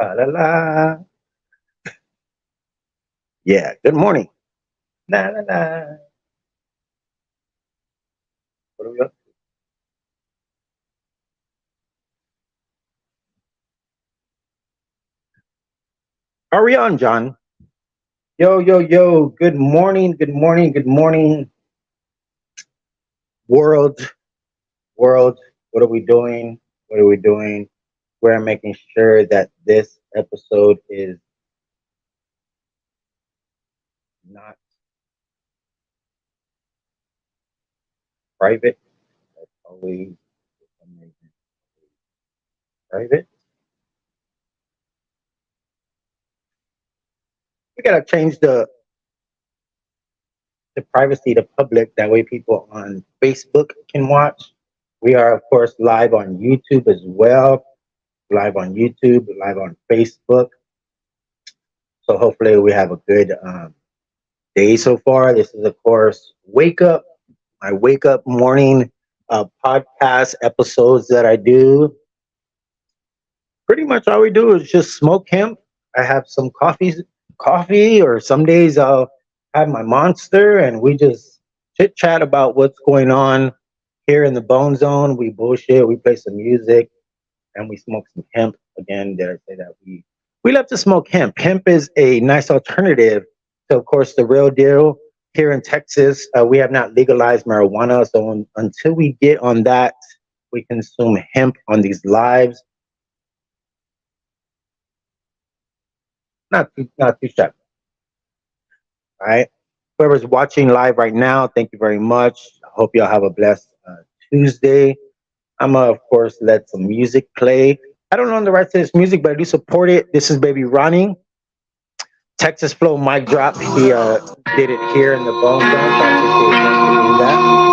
La la la. Yeah. Good morning. La la la. What are we up? Are we on, John? Yo yo yo. Good morning. Good morning. Good morning, world. World. What are we doing? What are we doing? We're making sure that this episode is not private. That's always amazing. Private. We gotta change the privacy to public. That way, people on Facebook can watch. We are, of course, live on YouTube as well. Live on YouTube, live on Facebook. So hopefully, we have a good day so far. This is, of course, Wake Up, my Wake Up morning podcast episodes that I do. Pretty much all we do is just smoke hemp. I have some coffee, or some days I'll have my monster, and we just chit chat about what's going on here in the Bone Zone. We bullshit, we play some music, and we smoke some hemp. Again, did I say that we love to smoke hemp? Hemp is a nice alternative to, of course, the real deal. Here in Texas, we have not legalized marijuana, so until we get on that, we consume hemp on these lives. Not too shabby. All right. Whoever's watching live right now, thank you very much. I hope y'all have a blessed Tuesday. I'm gonna, of course, let some music play. I don't know the rights to this music, but I do support it. This is Baby Ronnie. Texas Flow mic drop. He did it here in the Bone Zone, so I appreciate him for doing that.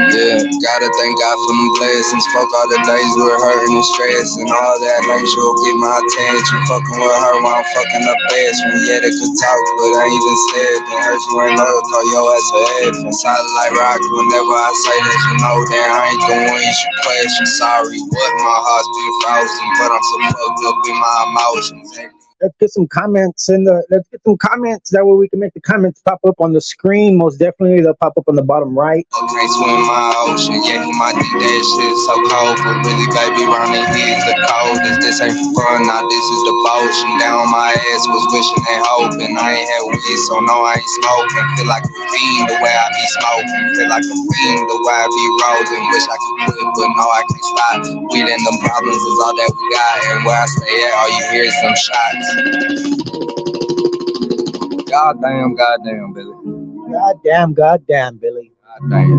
Yeah, gotta thank God for them blessings. Fuck all the days we were hurting and stress and all that. Like she'll get my attention. Fucking with her while I'm fucking up best. When yeah, they could talk, but I ain't even said. Then hurt you ain't low, call your ass a head. And solid like rock. Whenever I say that, you know that I ain't the one you should question. Sorry, but my heart's been frozen, but I'm so fucked up in my emotions. Let's get some comments let's get some comments. That way we can make the comments pop up on the screen. Most definitely, they'll pop up on the bottom right. Can't swim my ocean, yeah, he might think that shit so cold, but really, baby, round the he's the coldest. This ain't for fun, now this is devotion. Down my ass was wishing and hoping. I ain't had weed, so no, I ain't smoking. Feel like a fiend the way I be smoking. Feel like a fiend the way I be rolling. Wish I could quit, but no, I can't stop. Weed and them problems is all that we got, and where I stay at, all you hear is some shots. Goddamn, Billy. Goddamn, Billy. Goddamn.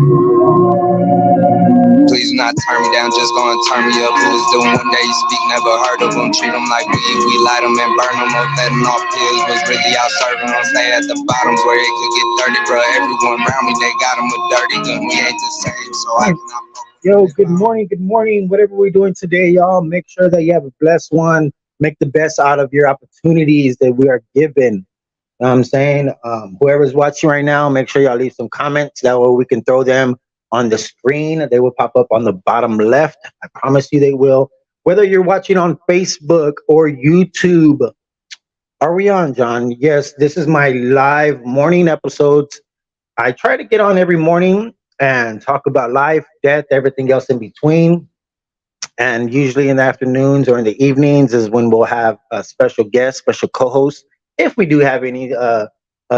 Please do not turn me down, just gonna turn me up. Who is doing one day you speak, never heard of them. Treat them like weed, we light them and burn them up. Letting off pills was really out serving them. Stay at the bottom where it could get dirty, bro. Everyone around me, they got them with dirty gun. We ain't the same, so I cannot. Yo, good morning, good morning. Whatever we're doing today, y'all, make sure that you have a blessed one. Make the best out of your opportunities that we are given. You know what I'm saying? Whoever's watching right now, make sure y'all leave some comments. That way we can throw them on the screen. They will pop up on the bottom left. I promise you they will. Whether you're watching on Facebook or YouTube. Are we on, John? Yes, this is my live morning episodes. I try to get on every morning and talk about life, death, everything else in between. And usually in the afternoons or in the evenings is when we'll have a special guest, special co-host, if we do have any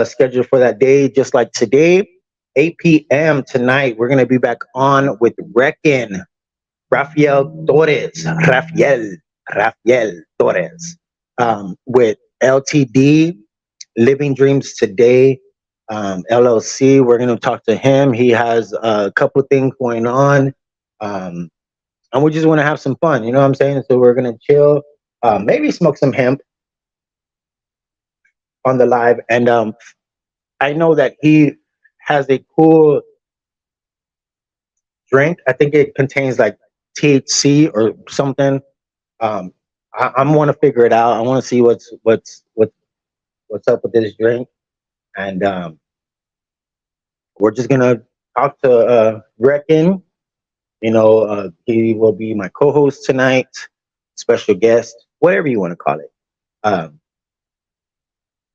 schedule for that day. Just like today, 8 p.m. tonight, we're gonna be back on with Reckon, Rafael Torres, Rafael Torres, with LTD, Living Dreams Today, LLC. We're gonna talk to him. He has a couple things going on. And we just want to have some fun, you know what I'm saying? So we're gonna chill, maybe smoke some hemp on the live. And I know that he has a cool drink. I think it contains like THC or something. I'm want to figure it out. I want to see what's what. what's up with this drink, and we're just gonna talk to Reckon. He will be my co-host tonight, special guest, whatever you want to call it. Um,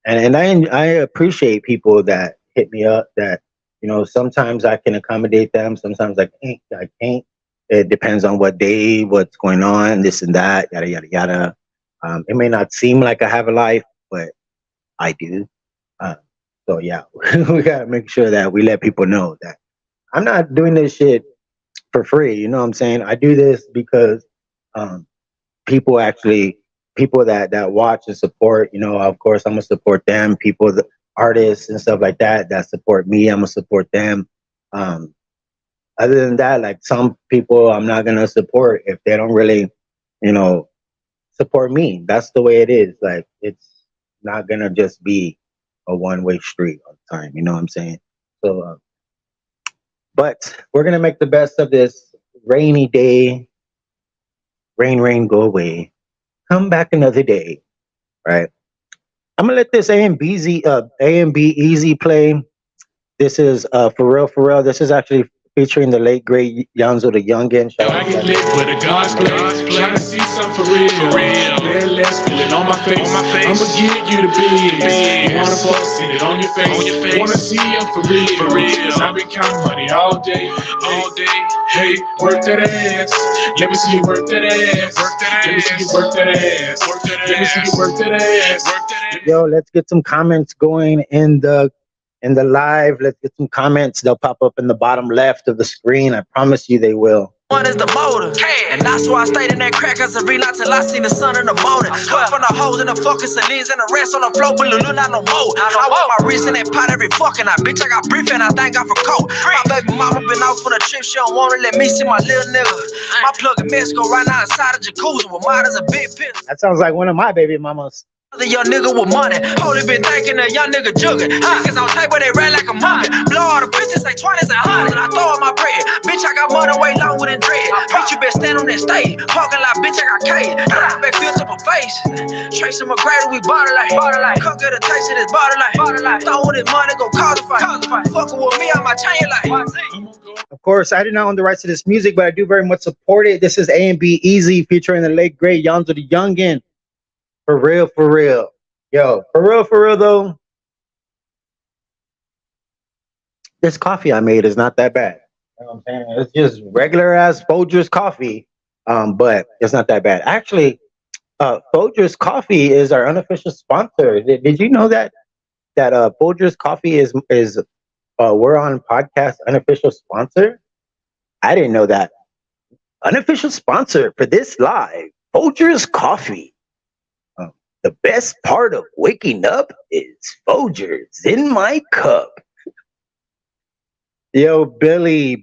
and I appreciate people that hit me up that sometimes I can accommodate them, sometimes I can't. It depends on what day, what's going on, this and that, yada yada yada. It may not seem like I have a life, but I do. Uh, so yeah, we gotta make sure that we let people know that I'm not doing this shit for free. You know what I'm saying? I do this because um, people actually people that watch and support. Of course, I'm gonna support them. People, the artists and stuff like that support me. I'm gonna support them. Um, Other than that, like some people, I'm not gonna support if they don't really, you know, support me. That's the way it is. Like it's not gonna just be a one-way street all the time. You know what I'm saying? So, but we're gonna make the best of this rainy day. Rain, rain, go away. Come back another day. Right. I'm gonna let this A and B Easy play. This is for real, for real. This is actually featuring the late great Yanzo the Youngin. Yo, Shout I out to get that lit nigga. with a God's place. Trying to see something for real. Feel less, feel it on my face. I'ma give you the biz. You wanna fuck, see it on your face. Wanna see you for real. Cause I've been counting money all day. Hey, work that ass. Let me see you work that ass. Let me see you work that ass. Let me see you work that ass. Yo, let's get some comments going in the live. Let's get some comments. They'll pop up in the bottom left of the screen. I promise you they will. One is the motor, and that's why I stayed in that crack as a relay till I seen the sun in the morning. Cut from the hoes and the fucking Celines and the rest on the floor, but Lulu not no more. I wear my wrist in that pot every fucking night, bitch. I got brief and I thank God for coke. My baby mama been out for the trip, she don't wanna let me see my little nigga. My plug in Mexico right now inside a jacuzzi with mine is a big pit. That sounds like one of my baby mamas. The young nigga with money, holy been thinking the young nigga jugging. Chickens on table, they ran like a monkey. Blow all the bitches like 20s and 100s, and I throw in my bread. Bitch, I got money way longer than dread. Bitch, you been stand on that stage. Parking lot, bitch, I got K. Back filled up her face. Tracy McGrady, we body like. Come get a taste of this body like. Throwing this money, go cause a fight. Fucking with me, I might change your life. Of course, I do not own the rights to this music, but I do very much support it. This is A and B Easy featuring the late great Yanzo the Youngin. For real, for real. Yo, for real though. This coffee I made is not that bad. You know what I'm saying? It's just regular ass Folgers coffee. But it's not that bad. Actually, Folgers Coffee is our unofficial sponsor. Did you know that Folgers Coffee is we're on podcast unofficial sponsor? I didn't know that. Unofficial sponsor for this live, Folgers Coffee. The best part of waking up is Folgers in my cup. Yo, Billy,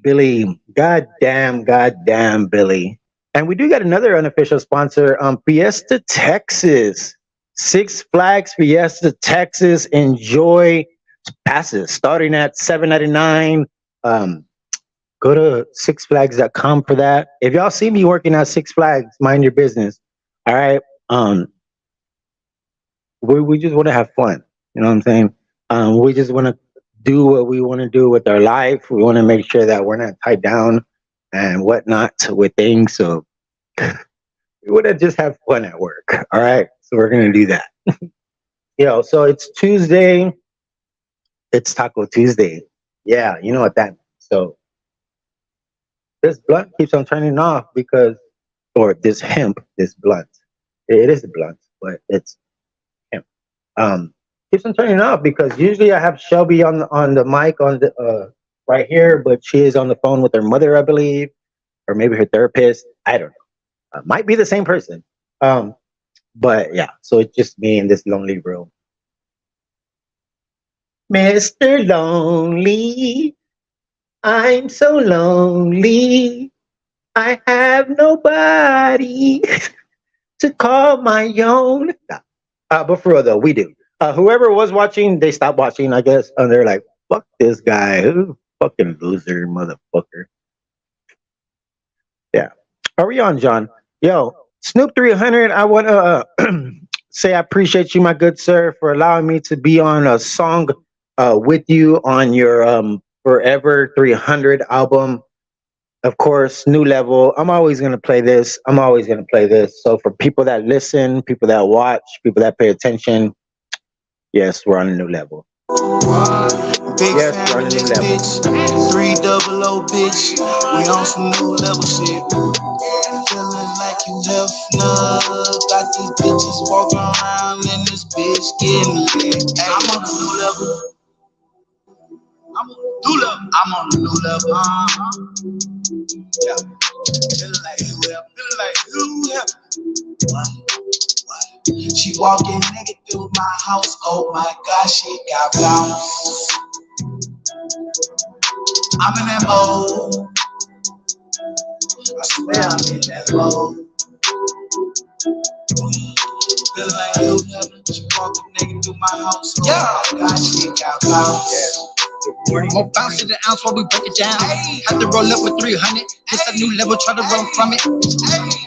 goddamn, Billy. And we do got another unofficial sponsor, Fiesta Texas. Six Flags Fiesta Texas. Enjoy passes starting at $7.99. Go to sixflags.com for that. If y'all see me working at Six Flags, mind your business. All right. We just want to have fun. You know what I'm saying? We just want to do what we want to do with our life. We want to make sure that we're not tied down and whatnot with things. So we want to just have fun at work. All right. So we're going to do that. So it's Tuesday. It's Taco Tuesday. Yeah. You know what that means. So this blunt keeps on turning off or this blunt. It is a blunt, but it's keeps on turning off because usually I have Shelby on the mic on the right here, but she is on the phone with her mother, I believe, or maybe her therapist. I don't know. Might be the same person. But yeah, so it's just me in this lonely room. Mr. Lonely, I'm so lonely. I have nobody to call my own. But for real though, we do. Whoever was watching, they stopped watching, I guess, and they're like, "Fuck this guy, who fucking loser, motherfucker." Yeah. Are we on, John? Yo, Snoop 300. I want to say I appreciate you, my good sir, for allowing me to be on a song with you on your Forever 300 album. Of course, New Level. I'm always going to play this. I'm always going to play this. So for people that listen, people that watch, people that pay attention, yes, we're on a new level. Big Yes, we're fan on of a new this level. bitch. 300 bitch. We on some new level shit. Feeling like you never know. Got these bitches walking around in this bitch getting lit. Ay, I'm on a new level. I'm on a new level. I'm on a new level. Yeah. Feeling like you have. Feeling like you have. What? She walking naked through my house. Oh my God, she got bounce. I'm in that mode. I swear I'm in that mode. Feeling like you never. She walking naked through my house. Oh my God, she got bounce. More bounce to the ounce while we break it down. Had to roll up with 300. This a new level, try to run from it.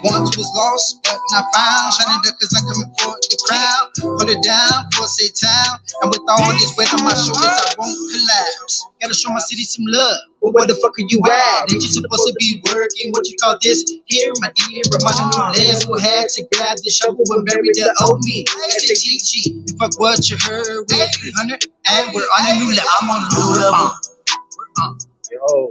Once was lost, but not found. Shining up cause I'm coming for the crowd. Put it down for a say town. And with all this weight on my shoulders, I won't collapse. Gotta show my city some love. But where the fuck are you at? Ain't you supposed to be working? What you call this? Here, my dear, remind new level. Had to grab the shovel and bury the old me. SATG, fuck what you heard. We're 300 and we're on a new level. I'm on a new level. Yo.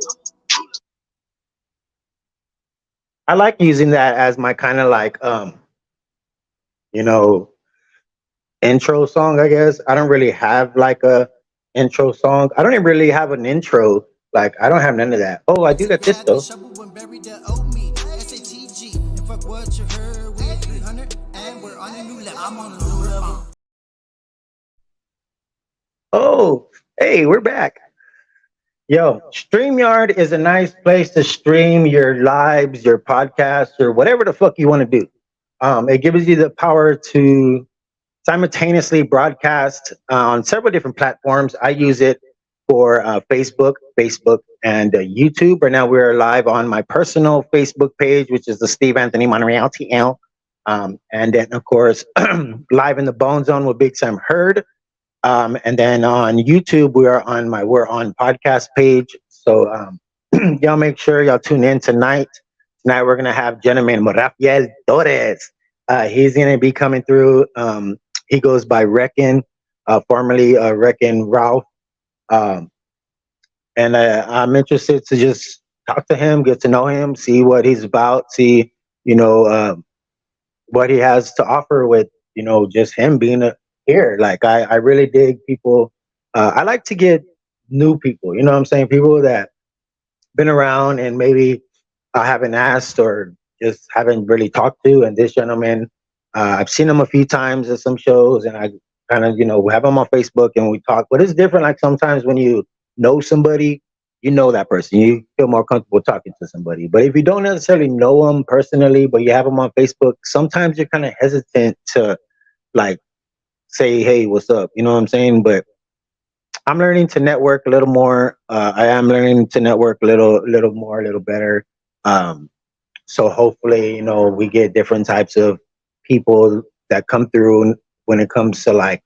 I like using that as my kind of like you know, intro song, I guess. I don't really have like a intro song. I don't even really have an intro. Like I don't have none of that. Oh, I do got this though. Oh, hey, we're back. Yo, StreamYard is a nice place to stream your lives, your podcasts, or whatever the fuck you want to do. It gives you the power to simultaneously broadcast on several different platforms. I use it for Facebook, and YouTube. Right now, we're live on my personal Facebook page, which is the Steve Anthony Monreal TL. And then, of course, live in the Bone Zone with Big Sam Heard. And then on YouTube, we're on podcast page. So y'all make sure y'all tune in tonight. Tonight we're gonna have gentleman Rafael Torres. He's gonna be coming through. He goes by Reckon, formerly Reckon Ralph. And I'm interested to just talk to him, get to know him, see what he's about, see what he has to offer with just him being here. Like I really dig people. I like to get new people. You know what I'm saying? People that been around and maybe I haven't asked or just haven't really talked to. And this gentleman, I've seen him a few times at some shows, and I kind of we have him on Facebook and we talk. But it's different. Like sometimes when you know somebody, you know that person, you feel more comfortable talking to somebody. But if you don't necessarily know them personally, but you have them on Facebook, sometimes you're kind of hesitant to like say, hey, what's up? You know what I'm saying? But I'm learning to network a little more. I am learning to network a little more, a little better. So hopefully, we get different types of people that come through when it comes to like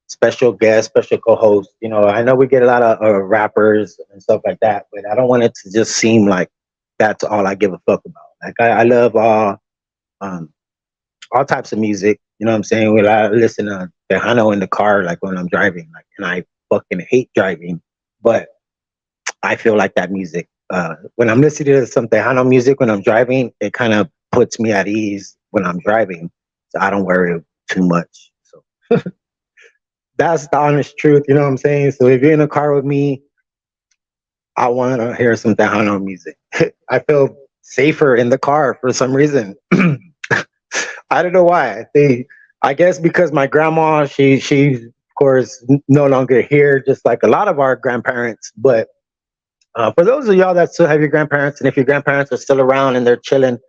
special guests, special co-hosts. I know we get a lot of rappers and stuff like that, but I don't want it to just seem like that's all I give a fuck about. Like I love all types of music. You know what I'm saying? When I listen to Tejano in the car, like when I'm driving, like, and I fucking hate driving, but I feel like that music. When I'm listening to some Tejano music when I'm driving, it kind of puts me at ease when I'm driving, so I don't worry too much. So that's the honest truth. You know what I'm saying? So if you're in a car with me, I want to hear some Tejano music. I feel safer in the car for some reason. I don't know why. I guess because my grandma, she's of course no longer here, just like a lot of our grandparents. But for those of y'all that still have your grandparents, and if your grandparents are still around and they're chilling,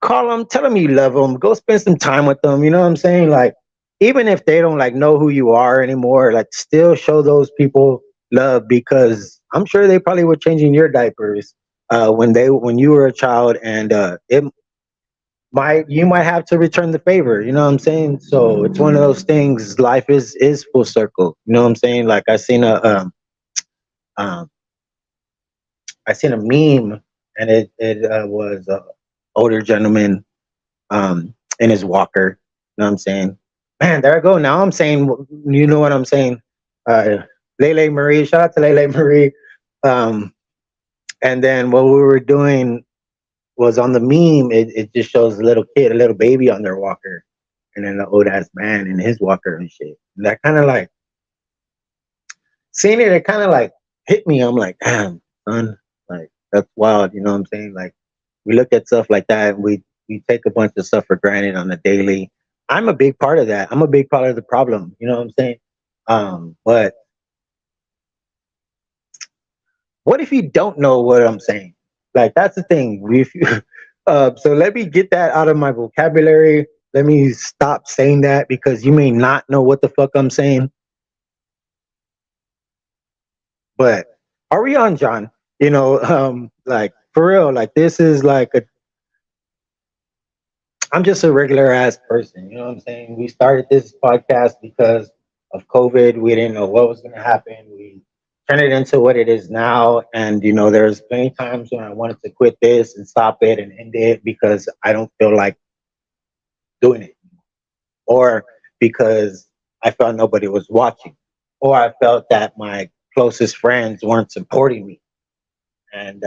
call them, tell them you love them, go spend some time with them. You know what I'm saying? Like, even if they don't like know who you are anymore, like still show those people love, because I'm sure they probably were changing your diapers when you were a child, and it you might have to return the favor. You know what I'm saying? So it's one of those things. Life is full circle. You know what I'm saying? Like um I seen a meme, and it was a older gentleman in his walker. You know what I'm saying? Man, there I go. Now I'm saying, you know what I'm saying? Uh, Lele Marie, shout out to Lele Marie. Um, and then what we were doing was on the meme. It just shows a little kid, a little baby on their walker, and then the old ass man in his walker and shit. And that kind of like seeing it. It kind of like hit me. I'm like, damn, son, like that's wild. You know what I'm saying? Like we look at stuff like that, and we take a bunch of stuff for granted on the daily. I'm a big part of that. I'm a big part of the problem. You know what I'm saying? But what if you don't know what I'm saying? Like that's the thing. If you, so let me get that out of my vocabulary. Let me stop saying that because you may not know what the fuck I'm saying. But are we on, John? You know, like for real, like this is like a. I'm just a regular ass person. You know what I'm saying? We started this podcast because of COVID. We didn't know what was going to happen. We turned it into what it is now. And, you know, there's plenty of times when I wanted to quit this and stop it and end it because I don't feel like doing it. Or because I felt nobody was watching. Or I felt that my closest friends weren't supporting me. And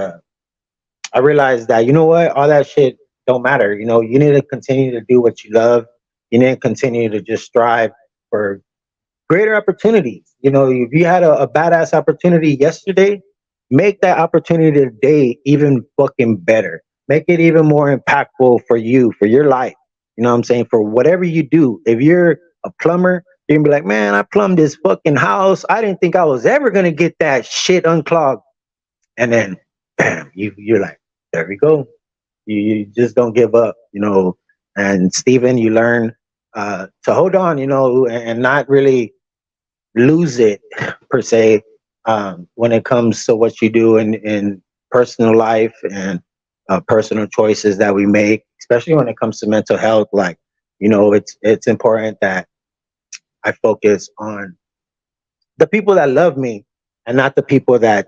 I realized that, you know what, all that shit don't matter. You know, you need to continue to do what you love. You need to continue to just strive for greater opportunities. You know, if you had a badass opportunity yesterday, make that opportunity today even fucking better. Make it even more impactful for you, for your life. You know what I'm saying? For whatever you do. If you're a plumber, you can be like, man, I plumbed this fucking house. I didn't think I was ever going to get that shit unclogged. And then, bam, you're like, there we go. You just don't give up, you know. And Stephen, you learn to hold on, you know, and not really lose it per se when it comes to what you do in personal life and personal choices that we make, especially when it comes to mental health. Like, you know, it's important that I focus on the people that love me and not the people that,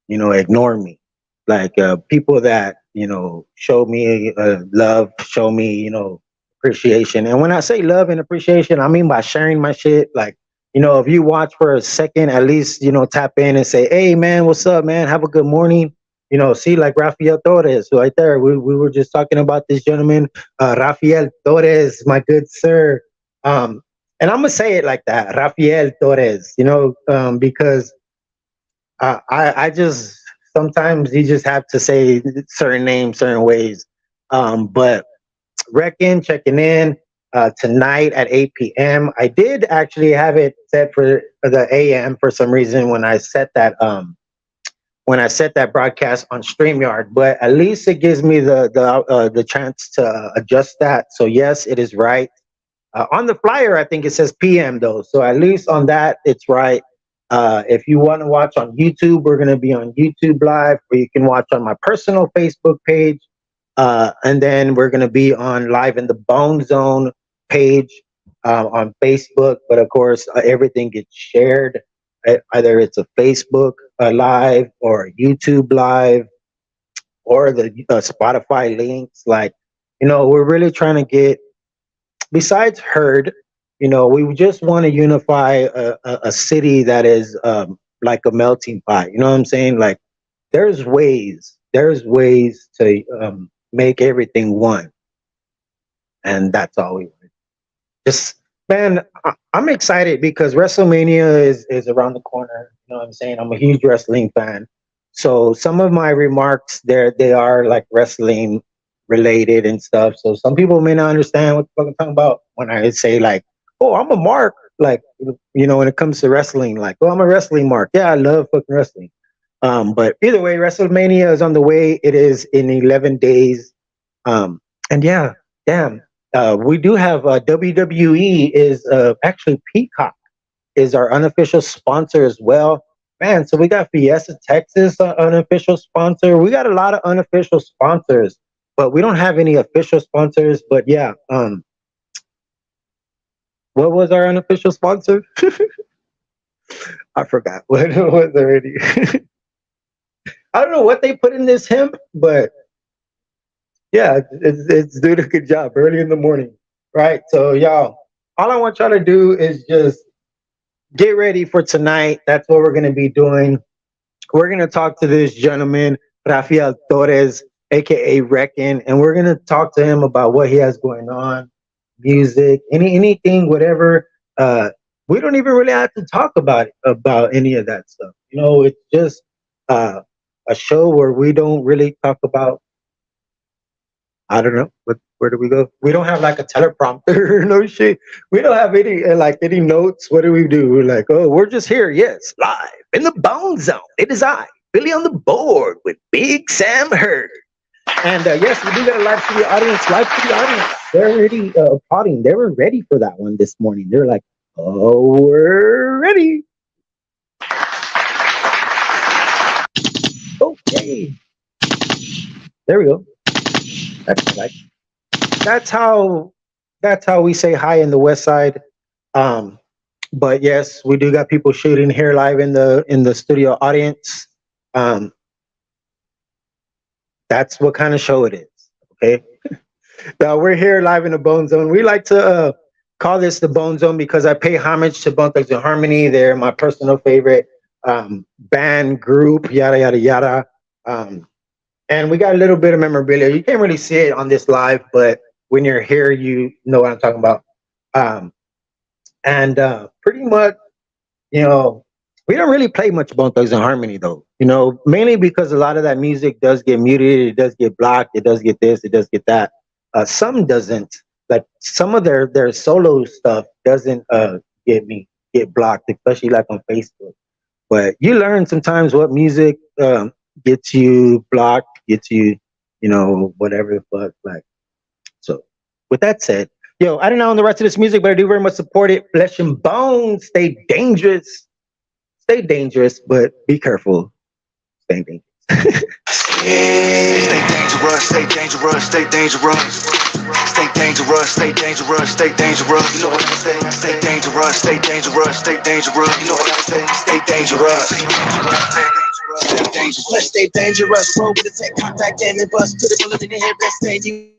you know, ignore me. Like people that, you know, show me love, show me, you know, appreciation. And when I say love and appreciation, I mean by sharing my shit. Like, you know, if you watch for a second, at least, you know, tap in and say, hey, man, what's up, man? Have a good morning. You know, see, like Rafael Torres right there. We were just talking about this gentleman, Rafael Torres, my good sir. And I'm going to say it like that, Rafael Torres, you know, because I just, sometimes you just have to say certain names, certain ways. But Reckon checking in tonight at 8 p.m. I did actually have it set for the AM for some reason when I set that broadcast on StreamYard, but at least it gives me the chance to adjust that. So yes, it is right. On the flyer, I think it says PM though, so at least on that it's right. If you want to watch on YouTube, we're going to be on YouTube Live, or you can watch on my personal Facebook page. And then we're going to be on Live in the Bone Zone page on Facebook. But of course, everything gets shared. Either it's a Facebook Live or a YouTube Live or the Spotify links. Like, you know, we're really trying to get, besides Herd, you know, we just want to unify a city that is like a melting pot. You know what I'm saying? Like, there's ways to make everything one, and that's all we want. Just, man, I'm excited because WrestleMania is around the corner. You know what I'm saying? I'm a huge wrestling fan, so some of my remarks they are like wrestling related and stuff. So some people may not understand what the fuck I'm talking about when I say like, oh, I'm a mark. Like, you know, when it comes to wrestling, like, oh, I'm a wrestling mark. Yeah, I love fucking wrestling. But either way, WrestleMania is on the way. It is in 11 days. And yeah, damn, we do have WWE is actually Peacock is our unofficial sponsor as well. Man, so we got Fiesta Texas, unofficial sponsor. We got a lot of unofficial sponsors. but we don't have any official sponsors. But yeah, what was our unofficial sponsor? I forgot what it was already. I don't know what they put in this hemp, but yeah, it's doing a good job early in the morning, right? So y'all, all I want y'all to do is just get ready for tonight. That's what we're gonna be doing. We're gonna talk to this gentleman, Rafael Torres, aka Reckon, and we're gonna talk to him about what he has going on, music, anything, whatever. We don't even really have to talk about any of that stuff. You know, it's just a show where we don't really talk about. I don't know. Where do we go? We don't have like a teleprompter, no shit. We don't have any notes. What do? We're like, oh, we're just here. Yes, live in the Bone Zone. It is I, Billy on the board with Big Sam Hurd. And yes, we do got a live to the audience. Live to the audience. They're already applauding. They were ready for that one this morning. They're like, oh, we're ready. Okay. There we go. That's how we say hi in the West Side. But yes, we do got people shooting here live in the studio audience. That's what kind of show it is. Okay. Now we're here live in the Bone Zone. We like to call this the Bone Zone because I pay homage to Bone Thugs and Harmony. They're my personal favorite band group. Yada yada yada. And we got a little bit of memorabilia. You can't really see it on this live, but when you're here, you know what I'm talking about. And pretty much, you know, we don't really play much Bone Thugs and Harmony, though. You know, mainly because a lot of that music does get muted, it does get blocked, it does get this, it does get that. Some doesn't. Like some of their solo stuff doesn't get blocked, especially like on Facebook. But you learn sometimes what music gets you blocked, gets you, you know, whatever the fuck. Like, so with that said, yo, I don't know on the rest of this music, but I do very much support it. Flesh and bones, stay dangerous. Stay dangerous, but be careful. Stay dangerous. Stay dangerous, stay dangerous, stay dangerous. Stay dangerous, stay dangerous, stay dangerous. You know what I'm saying? Stay dangerous, stay dangerous, stay dangerous. You know what I'm saying? Stay dangerous. Stay dangerous. Let's stay dangerous. Roll with the tech contact, damn it, bust. Put a bullet in the head, rest stay you.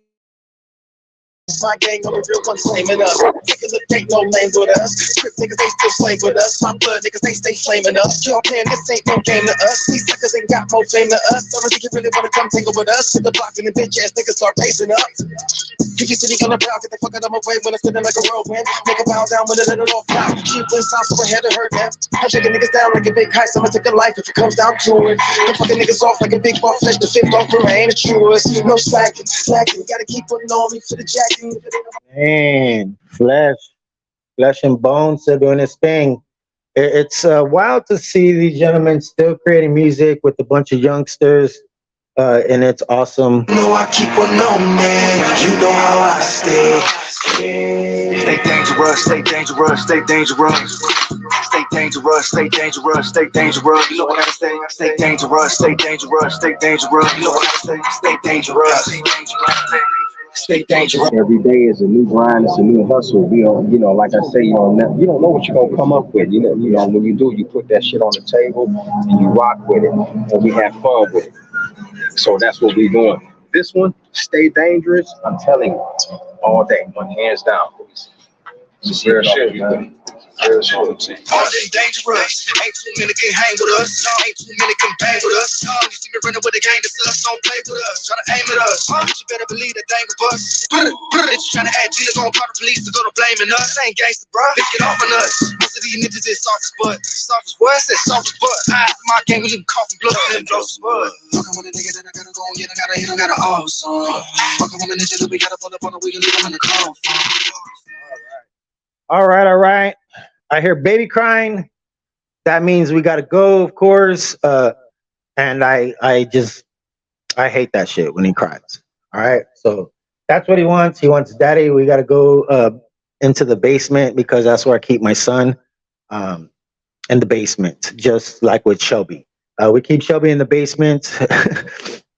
My gang on the real one flaming us. Niggas ain't no lame with us. Script niggas they still flame with us. My blood niggas they stay flaming us. Y'all playing this ain't no game to us. These suckers ain't got more fame to us. I don't think you really wanna come tangle with us. To the block and the bitch ass niggas start pacing up. Kiki City on the brow, get the fuck out of my way when I'm sitting like a whirlwind. Make a bow down with a little off fly. Keep this sound so ahead of her man. I'm shaking niggas down like a big heist. I'ma take a life if it comes down to it. I'm fucking niggas off like a big ball flesh. The fifth off for ain't a truest. No slacking, slacking. Gotta keep putting on me for the jacking. Man, flesh and bones still doing this thing. It's wild to see these gentlemen still creating music with a bunch of youngsters, and it's awesome. You know I keep on on, man. You know how I stay. Stay dangerous, stay dangerous, stay dangerous. Stay dangerous, stay dangerous, stay dangerous. You know what I'm saying? Stay dangerous, stay dangerous, stay dangerous. You know what I'm saying? Stay dangerous. Stay dangerous. Every day is a new grind, it's a new hustle. We don't, you know, like I say, you don't know what you're gonna come up with. You know, when you do, you put that shit on the table and you rock with it, and we have fun with it. So that's what we're doing. This one, stay dangerous. I'm telling you, all day, hands down, please. It's real shit, man. Real shit. All day dangerous. Ain't too many can hang with us. Ain't too many can bang with us. You see me running with the gang that's us. Don't play with us. Try to aim at us. You better believe that thing will bust. Bitch trying to add Gina, gonna call the police to go to blaming us. That ain't gangsta, bro. Bitch, get off on us. Most of these niggas is soft as butt. Soft as what? I said soft as butt. My gang was in coffin blood and blow some blood. Fucking with a nigga that I gotta go and get. I gotta hit him, gotta awesome. Fucking with a nigga that we gotta pull up on the we can leave him in the car. All right. I hear baby crying. That means we gotta go, of course. And I hate that shit when he cries. All right. So that's what he wants. He wants daddy. We gotta go into the basement because that's where I keep my son. In the basement, just like with Shelby. We keep Shelby in the basement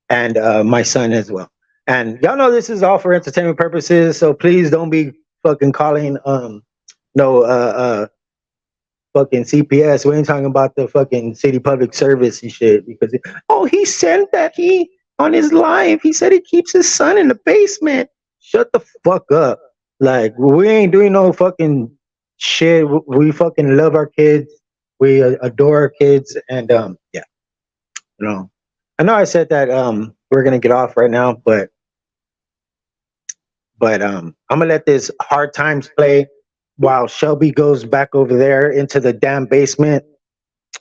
and my son as well. And y'all know this is all for entertainment purposes, so please don't be fucking calling no fucking CPS. We ain't talking about the fucking city public service and shit because he said that he on his live he said he keeps his son in the basement. Shut the fuck up. Like we ain't doing no fucking shit. We fucking love our kids. We adore our kids, and yeah, you know. I know I said that we're gonna get off right now, but I'm gonna let this Hard Times play while Shelby goes back over there into the damn basement.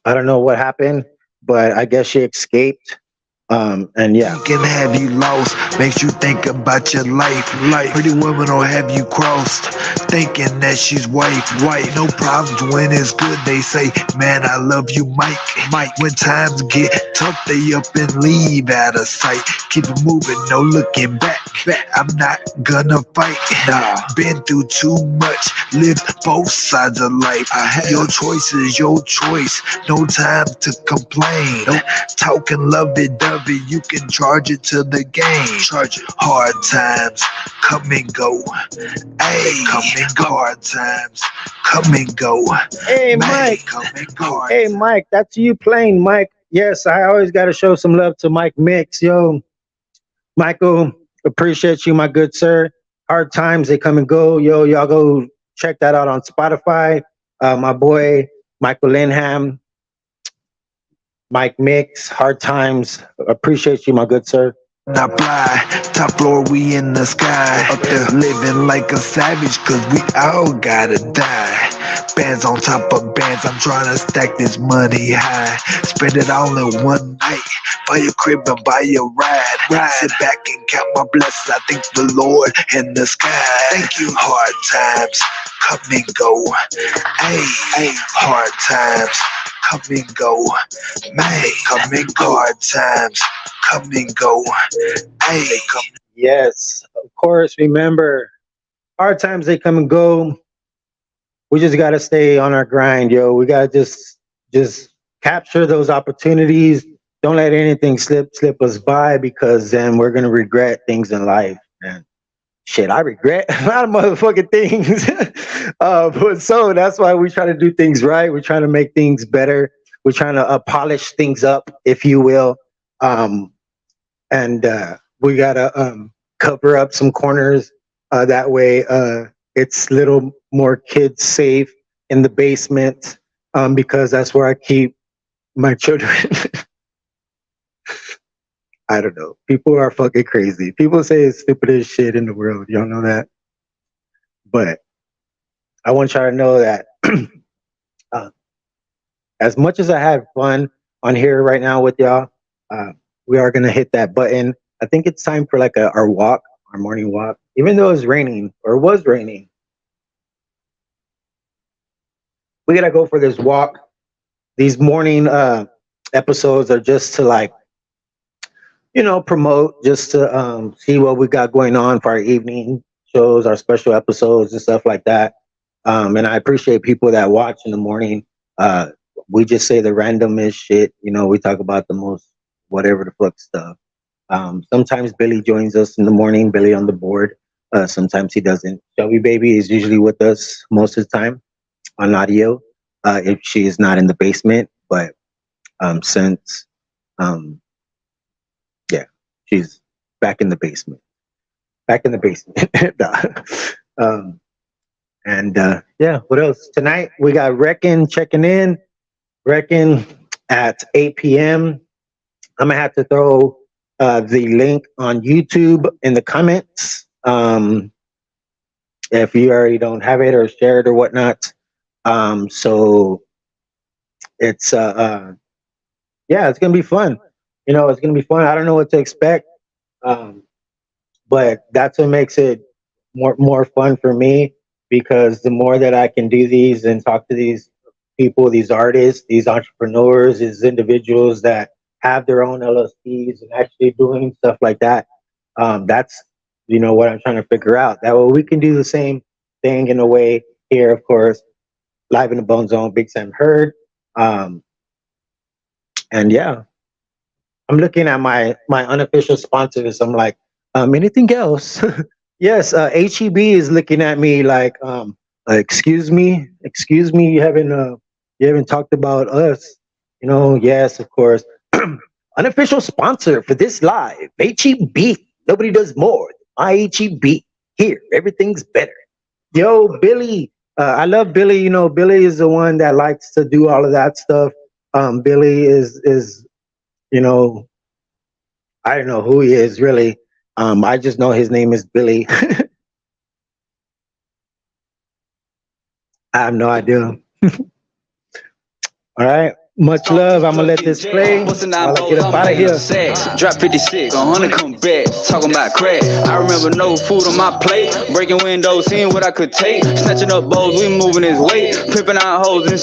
I don't know what happened, but I guess she escaped. And yeah. Can have you lost, makes you think about your life. Pretty women don't have you crossed, thinking that she's white. No problems when it's good, they say, man, I love you, Mike. When times get tough, they up and leave out of sight. Keep it moving, no looking back. I'm not gonna fight. Been through too much, lived both sides of life. Your choice is your choice, no time to complain. Talking lovey-dovey, you can charge it to the game. Hard times come and go. Hey, come and go. Hard times come and go. Hey, Mike. Hey, Mike, that's you playing, Mike. Yes, I always got to show some love to Mike Mix. Yo, Michael, appreciate you, my good sir. Hard times, they come and go. Yo, y'all go check that out on Spotify. My boy, Michael Linham, Mike Mix, Hard Times. Appreciate you, my good sir. Not fly, top floor, we in the sky. Up there living like a savage, cause we all gotta die. Bands on top of bands, I'm trying to stack this money high. Spend it all in one night, buy your crib and buy your ride. Sit back and count my blessings, I thank the Lord in the sky. Thank you. Hard times come and go. Hey, hard times come and go. Man, come and go. Hard times come and go. Hey, come. Yes, of course. Remember, hard times, they come and go. We just got to stay on our grind, yo. We got to just capture those opportunities. Don't let anything slip us by, because then we're going to regret things in life. And shit, I regret a lot of motherfucking things. But so that's why we try to do things right. We're trying to make things better. We're trying to polish things up, if you will. And we got to cover up some corners. That way it's a little more kids safe in the basement, because that's where I keep my children. I don't know. People are fucking crazy. People say it's stupidest shit in the world. Y'all know that? But I want y'all to know that as much as I have fun on here right now with y'all, we are going to hit that button. I think it's time for like our walk, our morning walk, even though it's raining or was raining. We got to go for this walk. These morning episodes are just to, like, you know, promote, just to see what we got going on for our evening shows, our special episodes and stuff like that. And I appreciate people that watch in the morning. We just say the randomest shit. You know, we talk about the most whatever the fuck stuff. Sometimes Billy joins us in the morning, Billy on the board. Sometimes he doesn't. Shelby Baby is usually with us most of the time on audio, if she is not in the basement. But since yeah, she's back in the basement. And yeah, what else? Tonight we got Reckon checking in. Reckon at 8 p.m. I'm gonna have to throw the link on YouTube in the comments. If you already don't have it or share it or whatnot. So it's yeah, it's gonna be fun. You know, it's gonna be fun. I don't know what to expect. But that's what makes it more fun for me, because the more that I can do these and talk to these people, these artists, these entrepreneurs, these individuals that have their own LLCs and actually doing stuff like that, that's, you know, what I'm trying to figure out. That way we can do the same thing in a way here, of course, live in the Bone Zone, Big Sam Heard. And yeah, I'm looking at my unofficial sponsors. I'm like, Anything else? Yes, HEB is looking at me like, excuse me, you haven't talked about us. You know, yes, of course. Unofficial sponsor for this live, HEB. Nobody does more. My HEB. Here, everything's better. Yo, Billy. I love Billy. You know, Billy is the one that likes to do all of that stuff. Billy is, you know, I don't know who he is really. I just know his name is Billy. I have no idea. All right. Much love. I'm gonna let this play while I get up out of here. Drop 56, 100 come back, talking about crack. I remember no food on my plate, breaking windows, seeing what I could take, snatching up bowls, we moving his weight, pimping out hoes and